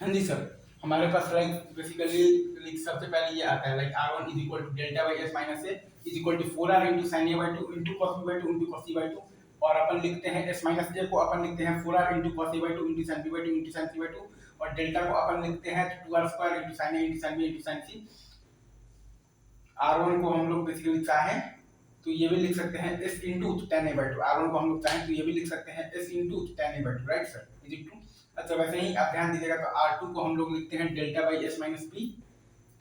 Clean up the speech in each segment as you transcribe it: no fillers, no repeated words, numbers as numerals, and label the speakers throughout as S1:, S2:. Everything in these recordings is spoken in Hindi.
S1: हाँ जी सर, हमारे पास लाइक बेसिकली लाइक सबसे पहले ये आता है like R1 is equal to delta by S minus A is equal to 4R into sine A by two into cos B by two into cos C by two, और अपन लिखते हैं एस माइनस ए को अपन लिखते हैं 4R into cos A by two into sine B by two into sine C by two, और डेल्टा को अपन लिखते हैं 2R square into sine A into sine B into sine C. R1 को हम लोग बेसिकली चाहें तो ये भी लिख सकते हैं s into tan A by to. R1 को हम लोग चाहें तो ये भी लिख सकते हैं s into tan A by two, right sir, is it true? अच्छा वैसे ही आप ध्यान दीजिएगा तो R2 को हम लोग लिखते हैं delta by S minus P,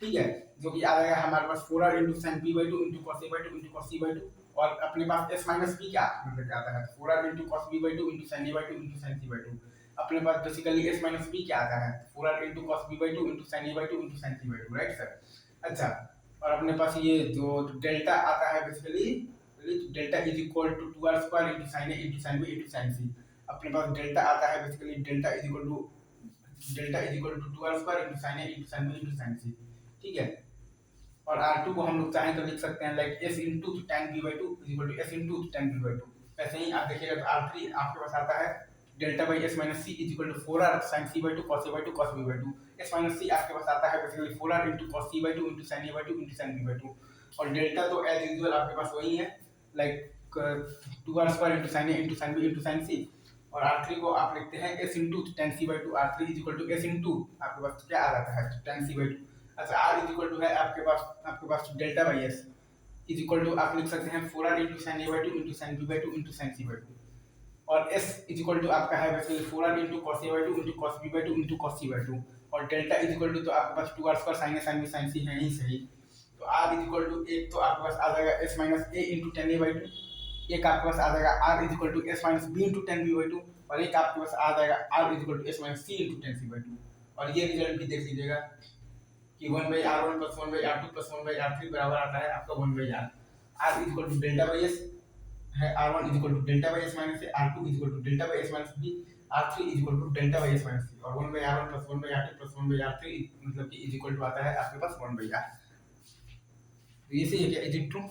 S1: ठीक है, जो कि आ जाएगा हमारे पास 4R into sine B by two into cos A by two into cos C by two, और अपने पास s माइनस पी क्या मतलब क्या आता है 4R into cos B by two into sine A by two into sine C by two. अपने पास बेसिकली s माइनस पी क्या आता है 4R into cos B by two into sine A by two into sine C by two, right sir. अच्छा, और अपने पास ये जो डेल्टा आता है basically delta is equal to 2R square into sine A into sine B into sine सी। अपने पास डेल्टा आता है basically delta is equal to 2R square into sine A into sine B into sine C, ठीक है। और R2 को हम लोग चाहें तो लिख सकते हैं like s into tan b by two is equal to s into tan b by two. ऐसे ही आप देखिएगा तो R3 आपके पास आता है delta by s minus C is equal to 4R sin c by two cos a by two cos b by two. s minus C आपके पास आता है basically 4R into cos c by two into sin a by two into sin b by two, और डेल्टा तो एज यूजुअल आपके पास वही है like 2R square into sin a into sin b into sin c, और R3 को आप लिखते हैं s into tan c by two. R3 is equal to s into आपके पास क्या आ जाता है tan c बाई टू। अच्छा, R इज इक्वल टू है आपके पास delta by S is equal to आप लिख सकते हैं 4R into sine A by two into sine B by two into sine C by two, और s इज इक्वल टू आपका है basically 4R into cos A by two into cos B by two into cos C by two, और डेल्टा इज इक्वल टू तो आपके पास 2R square sine A sine B sine C है ही सही। तो R इज इक्वल टू एक तो आपके पास आ जाएगा s minus A into tan A by two, एक आपके पास आ जाएगा R is equal to s minus B into tan B by two, और एक आपके पास आ जाएगा R is equal to s minus C into tan C by two. और ये रिजल्ट भी देख लीजिएगा कि 1/R1 plus 1/R2 plus 1/R3 बराबर आता है आपका 1/R। R is equal to delta by S है, R1 is equal to delta by S minus A, R2 is equal to delta by S minus B, R3 is equal to delta by S minus C, और 1/R1 plus 1/R2 plus 1/R3 मतलब कि is equal to आता है आपके पास 1/R। तो ये सही है क्या, इज इट ट्रू?